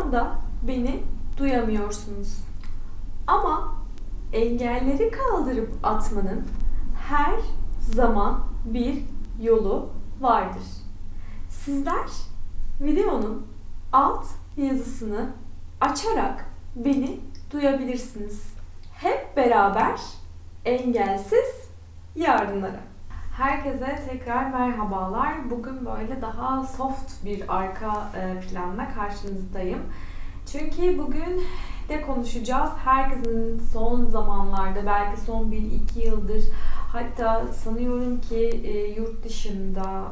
anda beni duyamıyorsunuz. Ama engelleri kaldırıp atmanın her zaman bir yolu vardır. Sizler videonun alt yazısını açarak beni duyabilirsiniz. Hep beraber engelsiz yarınlara. Herkese tekrar merhabalar. Bugün böyle daha soft bir arka planla karşınızdayım. Çünkü bugün de konuşacağız. Herkesin son zamanlarda, belki son 1-2 yıldır, hatta sanıyorum ki yurt dışında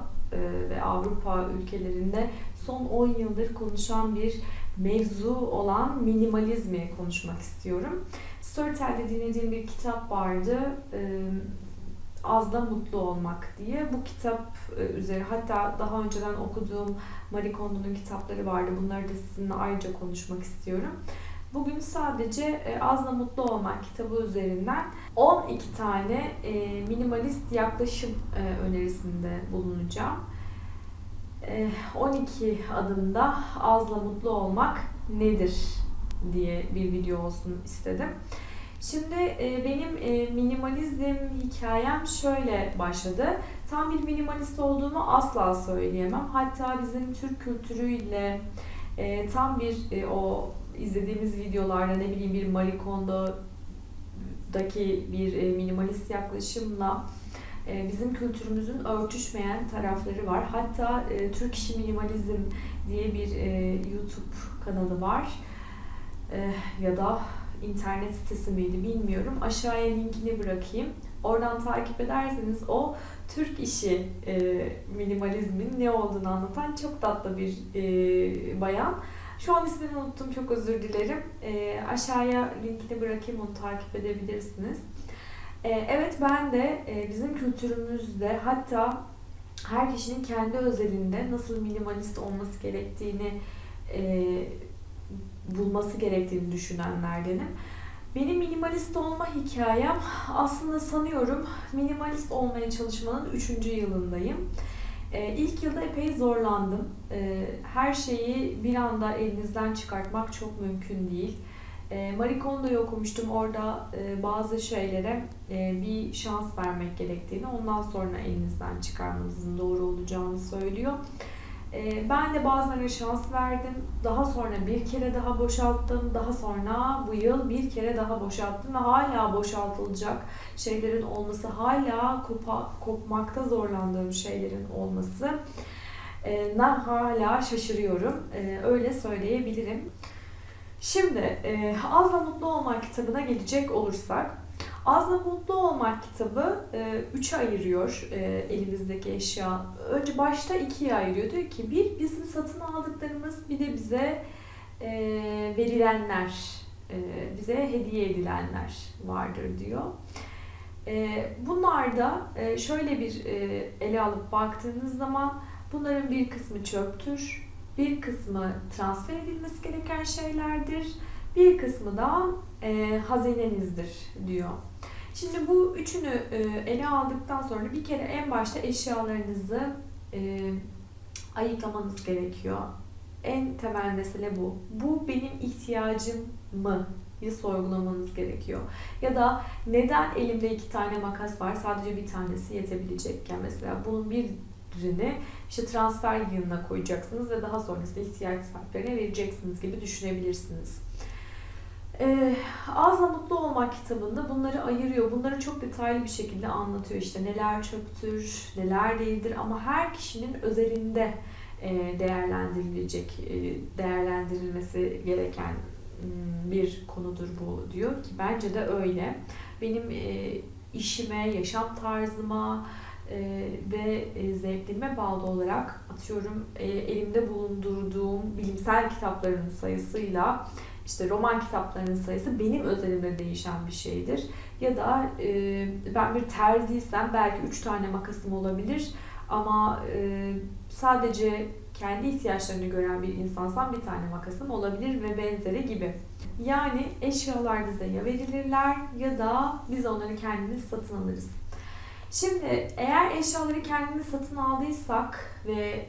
ve Avrupa ülkelerinde son 10 yıldır konuşan bir mevzu olan minimalizmi konuşmak istiyorum. Storytel'de dinlediğim bir kitap vardı. Az da Mutlu Olmak diye. Bu kitap üzeri, hatta daha önceden okuduğum Marie Kondo'nun kitapları vardı. Bunları da sizinle ayrıca konuşmak istiyorum. Bugün sadece Az da Mutlu Olmak kitabı üzerinden 12 tane minimalist yaklaşım önerisinde bulunacağım. 12 adımda azla mutlu olmak nedir diye bir video olsun istedim. Şimdi benim minimalizm hikayem şöyle başladı. Tam bir minimalist olduğumu asla söyleyemem. Hatta bizim Türk kültürüyle tam bir o izlediğimiz videolarda, ne bileyim, bir Marie Kondo'daki bir minimalist yaklaşımla bizim kültürümüzün örtüşmeyen tarafları var. Hatta Türk İşi Minimalizm diye bir YouTube kanalı var. Ya da internet sitesi miydi bilmiyorum. Aşağıya linkini bırakayım. Oradan takip ederseniz o Türk işi minimalizmin ne olduğunu anlatan çok tatlı bir bayan. Şu an ismini unuttum, çok özür dilerim. Aşağıya linkini bırakayım, onu takip edebilirsiniz. Evet, ben de bizim kültürümüzde, hatta her kişinin kendi özelinde nasıl minimalist olması gerektiğini bulması gerektiğini düşünenlerdenim. Benim minimalist olma hikayem aslında sanıyorum minimalist olmaya çalışmanın 3. yılındayım. İlk yılda epey zorlandım. Her şeyi bir anda elinizden çıkartmak çok mümkün değil. Marie Kondo'yu okumuştum. Orada bazı şeylere bir şans vermek gerektiğini, ondan sonra elinizden çıkarmanızın doğru olacağını söylüyor. Ben de bazılarına şans verdim. Daha sonra bir kere daha boşalttım. Daha sonra bu yıl bir kere daha boşalttım ve hala boşaltılacak şeylerin olması, hala kopmakta zorlandığım şeylerin olması, hala şaşırıyorum. Öyle söyleyebilirim. Şimdi Azla Mutlu Olmak kitabına gelecek olursak, Azla Mutlu Olmak kitabı 3'e ayırıyor elimizdeki eşya. Önce başta 2'ye ayırıyor. Diyor ki bir bizim satın aldıklarımız, bir de bize verilenler, bize hediye edilenler vardır diyor. Bunlar da şöyle bir ele alıp baktığınız zaman bunların bir kısmı çöptür, bir kısmı transfer edilmesi gereken şeylerdir, bir kısmı da hazinenizdir diyor. Şimdi bu üçünü ele aldıktan sonra bir kere en başta eşyalarınızı ayıklamanız gerekiyor. En temel mesele bu. Bu benim ihtiyacım mı? Bir sorgulamanız gerekiyor. Ya da neden elimde 2 tane makas var, sadece bir tanesi yetebilecekken, mesela bunun birini işte transfer yığınına koyacaksınız ve daha sonrasında ihtiyaç sahiplerine vereceksiniz gibi düşünebilirsiniz. Azla Mutlu Olmak kitabında bunları ayırıyor. Bunları çok detaylı bir şekilde anlatıyor. İşte neler çöptür, neler değildir, ama her kişinin özelinde değerlendirilmesi gereken bir konudur bu diyor ki bence de öyle. Benim işime, yaşam tarzıma ve zevklerime bağlı olarak, atıyorum, elimde bulundurduğum bilimsel kitapların sayısıyla işte roman kitaplarının sayısı benim özelimde değişen bir şeydir. Ya da ben bir terziysem belki 3 tane makasım olabilir, ama sadece kendi ihtiyaçlarını gören bir insansam bir tane makasım olabilir ve benzeri gibi. Yani eşyalar bize ya verilirler ya da biz onları kendimiz satın alırız. Şimdi eğer eşyaları kendimiz satın aldıysak ve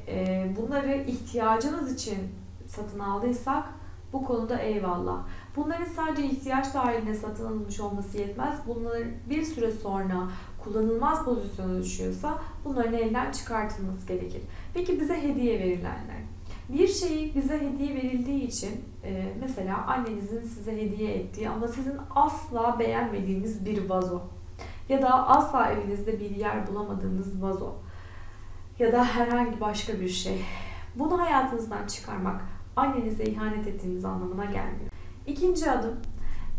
bunları ihtiyacımız için satın aldıysak, Bu konuda eyvallah. Bunların sadece ihtiyaç dahiline satın alınmış olması yetmez. Bunlar bir süre sonra kullanılmaz pozisyona düşüyorsa bunların elden çıkartılması gerekir. Peki bize hediye verilenler. Bir şeyi bize hediye verildiği için mesela annenizin size hediye ettiği ama sizin asla beğenmediğiniz bir vazo ya da asla evinizde bir yer bulamadığınız vazo ya da herhangi başka bir şey. Bunu hayatınızdan çıkarmak annenize ihanet ettiğiniz anlamına gelmiyor. İkinci adım,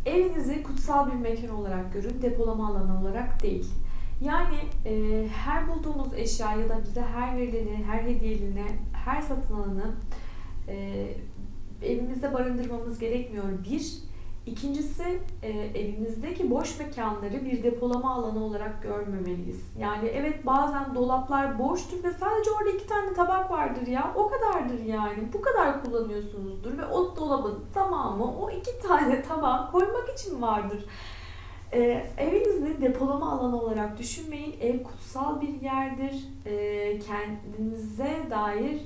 evinizi kutsal bir mekan olarak görün, depolama alanı olarak değil. Yani her bulduğumuz eşya ya da bize her verileni, her hediyelini, her satın alanı evimizde barındırmamız gerekmiyor. Bir. İkincisi, evimizdeki boş mekanları bir depolama alanı olarak görmemeliyiz. Yani evet, bazen dolaplar boştur ve sadece orada 2 tane tabak vardır ya. O kadardır yani. Bu kadar kullanıyorsunuzdur ve o dolabın tamamı o 2 tane tabağı koymak için vardır. Evinizi depolama alanı olarak düşünmeyin. Ev kutsal bir yerdir. Kendinize dair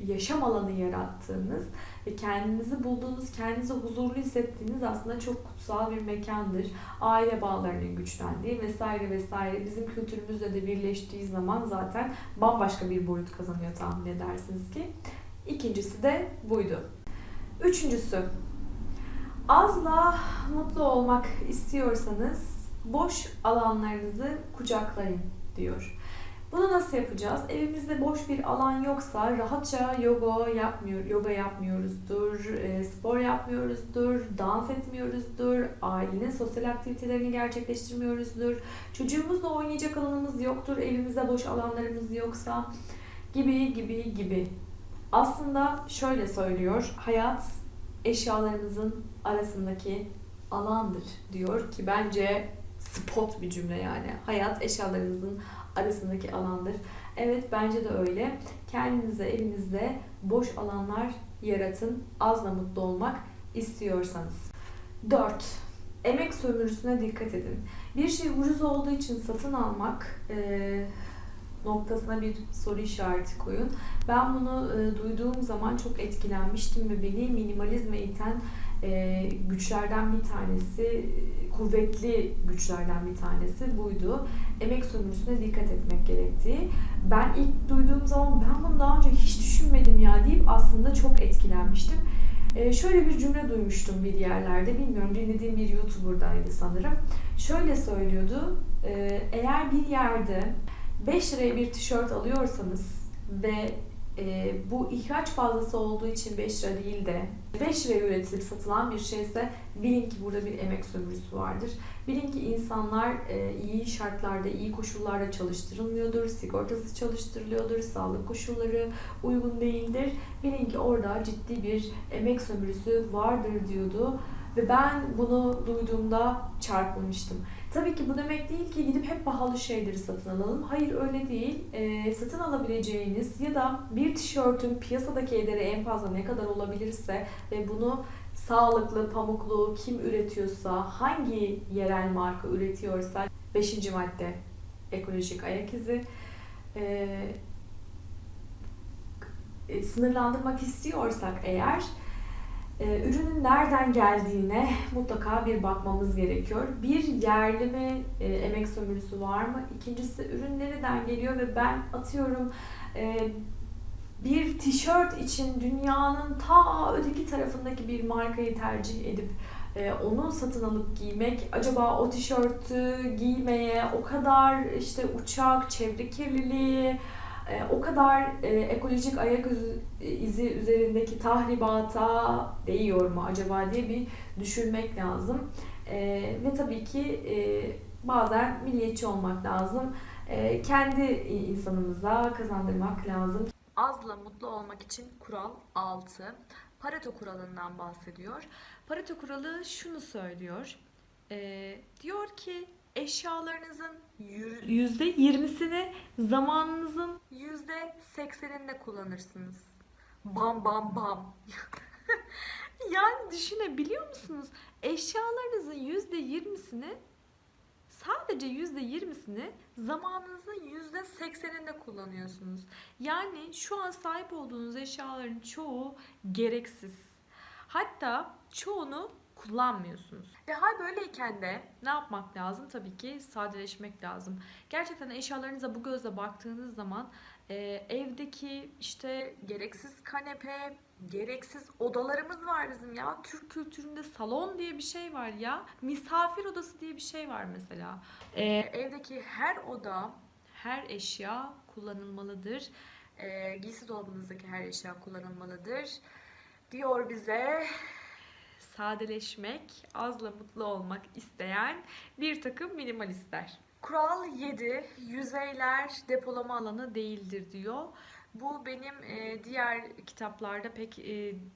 yaşam alanı yarattığınız ve kendinizi bulduğunuz, kendinizi huzurlu hissettiğiniz aslında çok kutsal bir mekandır. Aile bağlarının güçlendiği vesaire vesaire bizim kültürümüzle de birleştiği zaman zaten bambaşka bir boyut kazanıyor, tahmin edersiniz ki. İkincisi de buydu. Üçüncüsü, azla mutlu olmak istiyorsanız boş alanlarınızı kucaklayın diyor. Bunu nasıl yapacağız? Evimizde boş bir alan yoksa rahatça yoga yapmıyoruzdur, spor yapmıyoruzdur, dans etmiyoruzdur, ailenin sosyal aktivitelerini gerçekleştirmiyoruzdur, çocuğumuzla oynayacak alanımız yoktur, evimizde boş alanlarımız yoksa gibi. Aslında şöyle söylüyor, hayat eşyalarımızın arasındaki alandır diyor ki bence spot bir cümle yani. Hayat eşyalarımızın arasındaki alandır. Evet, bence de öyle. Kendinize evinizde boş alanlar yaratın. Azla mutlu olmak istiyorsanız. 4. Emek sömürüsüne dikkat edin. Bir şey ucuz olduğu için satın almak noktasına bir soru işareti koyun. Ben bunu duyduğum zaman çok etkilenmiştim ve beni minimalizme iten güçlerden bir tanesi, kuvvetli güçlerden bir tanesi buydu. Emek sömürüsüne dikkat etmek gerektiği. Ben ilk duyduğum zaman ben bunu daha önce hiç düşünmedim ya deyip aslında çok etkilenmiştim. Şöyle bir cümle duymuştum bir yerlerde, bilmiyorum, dinlediğim bir YouTuber'daydı sanırım. Şöyle söylüyordu, eğer bir yerde 5 liraya bir tişört alıyorsanız ve bu ihraç fazlası olduğu için 5 lira değil de 5 liraya üretilip satılan bir şeyse bilin ki burada bir emek sömürüsü vardır. Bilin ki insanlar iyi şartlarda, iyi koşullarda çalıştırılmıyordur, sigortası çalıştırılıyordur, sağlık koşulları uygun değildir. Bilin ki orada ciddi bir emek sömürüsü vardır diyordu. Ve ben bunu duyduğumda çarpılmıştım. Tabii ki bu demek değil ki gidip hep pahalı şeyleri satın alalım. Hayır, öyle değil. Satın alabileceğiniz ya da bir tişörtün piyasadaki ederi en fazla ne kadar olabilirse ve bunu sağlıklı, pamuklu, kim üretiyorsa, hangi yerel marka üretiyorsa, 5. madde ekolojik ayak izi, sınırlandırmak istiyorsak eğer, ürünün nereden geldiğine mutlaka bir bakmamız gerekiyor. Bir, yerli mi, emek sömürüsü var mı? İkincisi, ürün nereden geliyor ve ben atıyorum bir tişört için dünyanın ta öteki tarafındaki bir markayı tercih edip onu satın alıp giymek, acaba o tişörtü giymeye o kadar işte uçak, çevre kirliliği, o kadar ekolojik ayak izi üzerindeki tahribata değiyor mu acaba diye bir düşünmek lazım. Ve tabii ki bazen milliyetçi olmak lazım. Kendi insanımıza kazandırmak lazım. Azla mutlu olmak için kural 6. Pareto kuralından bahsediyor. Pareto kuralı şunu söylüyor. Diyor ki eşyalarınızın %20'sini zamanınızın %80'inde kullanırsınız. Bam bam bam. Yani düşünebiliyor musunuz? Eşyalarınızın %20'sini, sadece %20'sini zamanınızın %80'inde kullanıyorsunuz. Yani şu an sahip olduğunuz eşyaların çoğu gereksiz. Hatta çoğunu kullanmıyorsunuz. Ve hal böyleyken de ne yapmak lazım? Tabii ki sadeleşmek lazım. Gerçekten eşyalarınıza bu gözle baktığınız zaman evdeki işte gereksiz kanepe, gereksiz odalarımız var bizim ya. Türk kültüründe salon diye bir şey var ya. Misafir odası diye bir şey var mesela. Evdeki her oda, her eşya kullanılmalıdır. Giysi dolabınızdaki her eşya kullanılmalıdır. Diyor bize sadeleşmek, azla mutlu olmak isteyen bir takım minimalistler. Kural 7. Yüzeyler depolama alanı değildir diyor. Bu benim diğer kitaplarda pek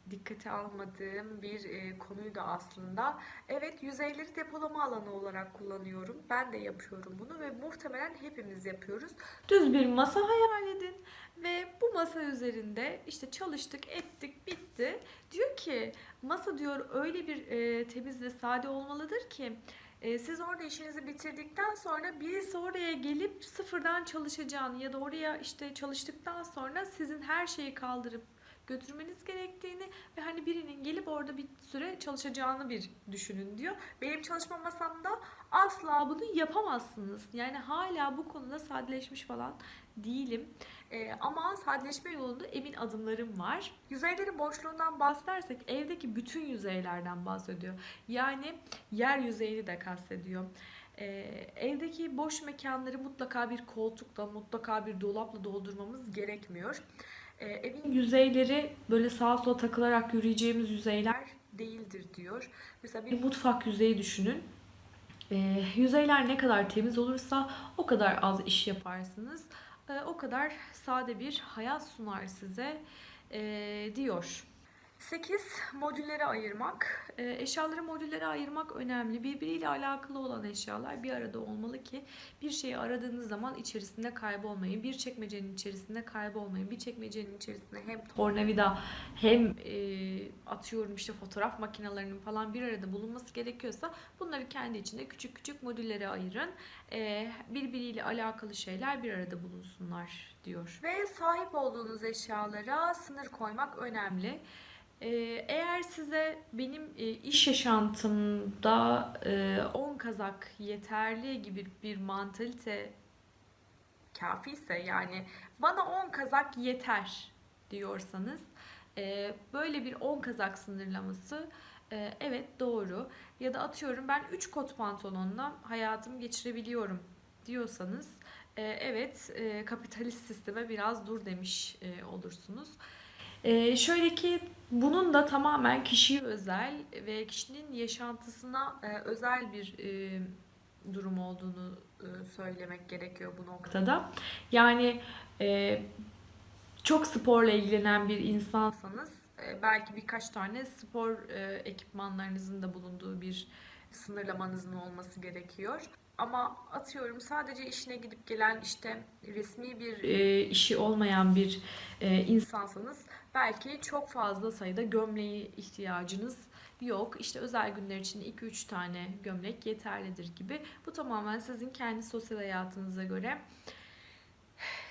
dikkate almadığım bir konuydu aslında. Evet, yüzeyleri depolama alanı olarak kullanıyorum. Ben de yapıyorum bunu ve muhtemelen hepimiz yapıyoruz. Düz bir masa hayal edin ve bu masa üzerinde işte çalıştık, ettik, bitti. Diyor ki masa diyor öyle bir temiz ve sade olmalıdır ki siz orada işinizi bitirdikten sonra birisi oraya gelip sıfırdan çalışacağını ya da oraya işte çalıştıktan sonra sizin her şeyi kaldırıp götürmeniz gerektiğini ve hani birinin gelip orada bir süre çalışacağını bir düşünün diyor. Benim çalışma masamda asla bunu yapamazsınız. Yani hala bu konuda sadeleşmiş falan değilim. Ama sadeleşme yolunda emin adımlarım var. Yüzeylerin boşluğundan bahsedersek evdeki bütün yüzeylerden bahsediyor. Yani yer yüzeyini de kastediyor. Evdeki boş mekanları mutlaka bir koltukla, mutlaka bir dolapla doldurmamız gerekmiyor. Evin yüzeyleri böyle sağa sola takılarak yürüyeceğimiz yüzeyler değildir diyor. Mesela bir mutfak yüzeyi düşünün. Yüzeyler ne kadar temiz olursa o kadar az iş yaparsınız. O kadar sade bir hayat sunar size diyor. 8. Modüllere ayırmak. Eşyaları modüllere ayırmak önemli. Birbiriyle alakalı olan eşyalar bir arada olmalı ki bir şeyi aradığınız zaman içerisinde kaybolmayın. Bir çekmecenin içerisinde kaybolmayın. Bir çekmecenin içerisinde hem tornavida hem atıyorum işte fotoğraf makinelerinin falan bir arada bulunması gerekiyorsa bunları kendi içinde küçük küçük modüllere ayırın. Birbiriyle alakalı şeyler bir arada bulunsunlar diyor. Ve sahip olduğunuz eşyalara sınır koymak önemli. Eğer size benim iş yaşantımda 10 kazak yeterli gibi bir mantalite kafiyse, yani bana 10 kazak yeter diyorsanız böyle bir 10 kazak sınırlaması evet doğru. Ya da atıyorum ben 3 kot pantolonla hayatımı geçirebiliyorum diyorsanız evet kapitalist sisteme biraz dur demiş olursunuz. Şöyle ki bunun da tamamen kişiye özel ve kişinin yaşantısına özel bir durum olduğunu söylemek gerekiyor bu noktada. Yani çok sporla ilgilenen bir insansanız belki birkaç tane spor ekipmanlarınızın da bulunduğu bir sınırlamanızın olması gerekiyor. Ama atıyorum sadece işine gidip gelen işte resmi bir işi olmayan bir insansanız belki çok fazla sayıda gömleğe ihtiyacınız yok. İşte özel günler için 2-3 tane gömlek yeterlidir gibi. Bu tamamen sizin kendi sosyal hayatınıza göre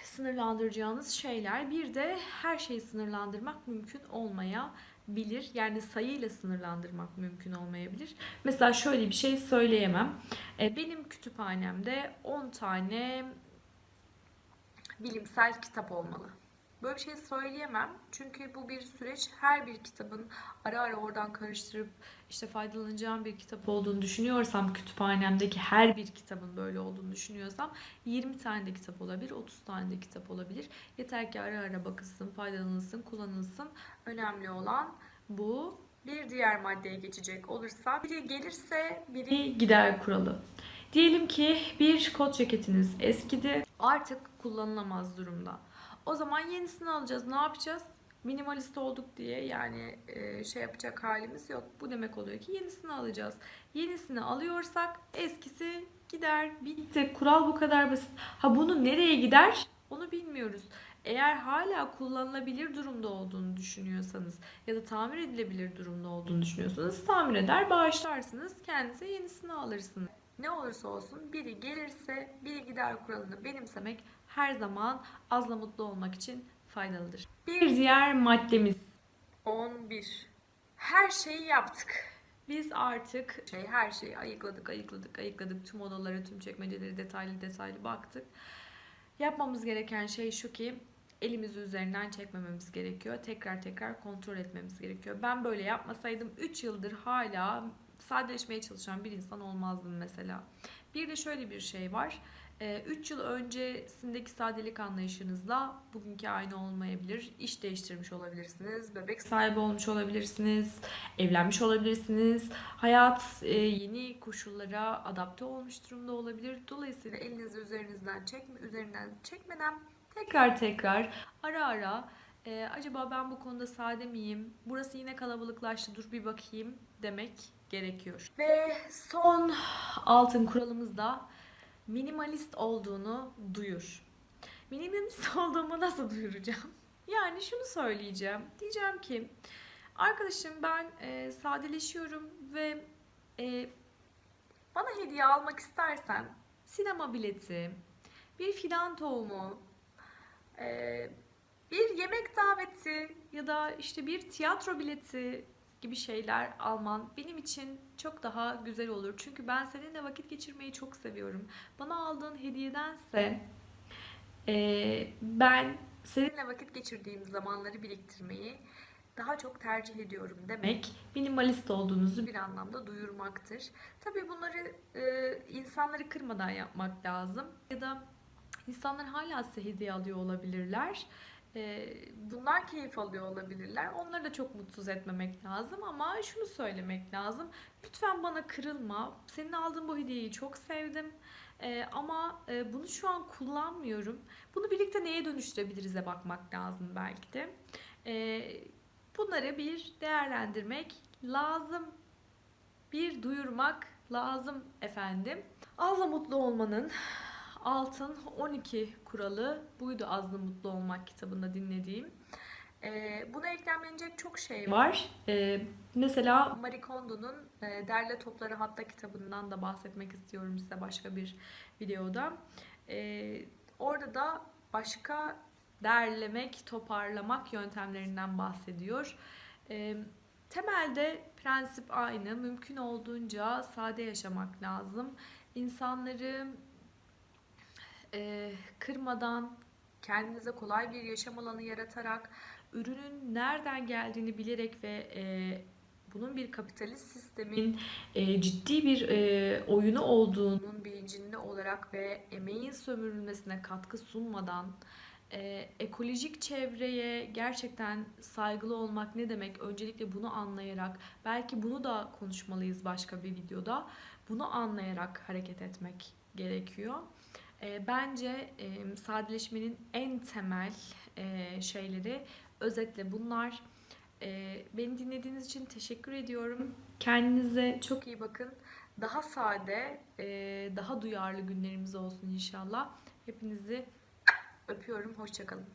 sınırlandıracağınız şeyler. Bir de her şeyi sınırlandırmak mümkün olmayabilir. Yani sayıyla sınırlandırmak mümkün olmayabilir. Mesela şöyle bir şey söyleyemem. Benim kütüphanemde 10 tane bilimsel kitap olmalı. Böyle bir şey söyleyemem. Çünkü bu bir süreç. Her bir kitabın ara ara oradan karıştırıp işte faydalanacağım bir kitap olduğunu düşünüyorsam, kütüphanemdeki her bir kitabın böyle olduğunu düşünüyorsam 20 tane de kitap olabilir, 30 tane de kitap olabilir. Yeter ki ara ara bakılsın, faydalanılsın, kullanılsın. Önemli olan bu. Bir diğer maddeye geçecek olursa, biri gelirse biri gider kuralı. Diyelim ki bir kot ceketiniz eskidi, artık kullanılamaz durumda. O zaman yenisini alacağız. Ne yapacağız? Minimalist olduk diye yani şey yapacak halimiz yok. Bu demek oluyor ki yenisini alacağız. Yenisini alıyorsak eskisi gider. Bitti. Kural bu kadar basit. Ha bunu nereye gider? Onu bilmiyoruz. Eğer hala kullanılabilir durumda olduğunu düşünüyorsanız ya da tamir edilebilir durumda olduğunu düşünüyorsanız tamir eder, bağışlarsınız. Kendinize yenisini alırsınız. Ne olursa olsun biri gelirse biri gider kuralını benimsemek her zaman azla mutlu olmak için faydalıdır. Bir diğer maddemiz 11. her şeyi yaptık. Biz artık her şeyi ayıkladık. Tüm odalara, tüm çekmeceleri detaylı baktık. Yapmamız gereken şey şu ki elimizi üzerinden çekmememiz gerekiyor. Tekrar kontrol etmemiz gerekiyor. Ben böyle yapmasaydım 3 yıldır hala sadeleşmeye çalışan bir insan olmazdım mesela. Bir de şöyle bir şey var. 3 yıl öncesindeki sadelik anlayışınızla bugünkü aynı olmayabilir. İş değiştirmiş olabilirsiniz, bebek sahibi olmuş olabilirsiniz, evlenmiş olabilirsiniz. Hayat yeni koşullara adapte olmuş durumda olabilir. Dolayısıyla elinizi üzerinden çekmeden tekrar ara acaba ben bu konuda sade miyim? Burası yine kalabalıklaştı, dur bir bakayım demek gerekiyor. Ve son altın kuralımız da minimalist olduğunu duyur. Minimalist olduğumu nasıl duyuracağım? Yani şunu söyleyeceğim. Diyeceğim ki arkadaşım ben sadeleşiyorum ve bana hediye almak istersen sinema bileti, bir fidan tohumu, bir yemek daveti ya da işte bir tiyatro bileti gibi şeyler alman benim için çok daha güzel olur. Çünkü ben seninle vakit geçirmeyi çok seviyorum. Bana aldığın hediyedense ben seninle vakit geçirdiğim zamanları biriktirmeyi daha çok tercih ediyorum demek minimalist olduğunuzu bir anlamda duyurmaktır. Tabii bunları insanları kırmadan yapmak lazım. Ya da insanlar hala size hediye alıyor olabilirler. Bunlar keyif alıyor olabilirler. Onları da çok mutsuz etmemek lazım ama şunu söylemek lazım. Lütfen bana kırılma. Senin aldığın bu hediyeyi çok sevdim. Ama bunu şu an kullanmıyorum. Bunu birlikte neye dönüştürebiliriz'e bakmak lazım belki de. Bunları bir değerlendirmek lazım. Bir duyurmak lazım efendim. Azla mutlu olmanın altın 12 kuralı buydu Azla Mutlu Olmak kitabında dinlediğim. Buna eklemlenecek çok şey var. Mesela Marie Kondo'nun Derle Topları Hatta kitabından da bahsetmek istiyorum size başka bir videoda. Orada da başka derlemek, toparlamak yöntemlerinden bahsediyor. Temelde prensip aynı. Mümkün olduğunca sade yaşamak lazım. İnsanları kırmadan, kendinize kolay bir yaşam alanı yaratarak, ürünün nereden geldiğini bilerek ve bunun bir kapitalist sistemin ciddi bir oyunu olduğunun bilincinde olarak ve emeğin sömürülmesine katkı sunmadan, ekolojik çevreye gerçekten saygılı olmak ne demek? Öncelikle bunu anlayarak, belki bunu da konuşmalıyız başka bir videoda. Bunu anlayarak hareket etmek gerekiyor. Bence sadeleşmenin en temel şeyleri özetle bunlar. Beni dinlediğiniz için teşekkür ediyorum. Kendinize çok iyi bakın. Daha sade, daha duyarlı günlerimiz olsun inşallah. Hepinizi öpüyorum. Hoşça kalın.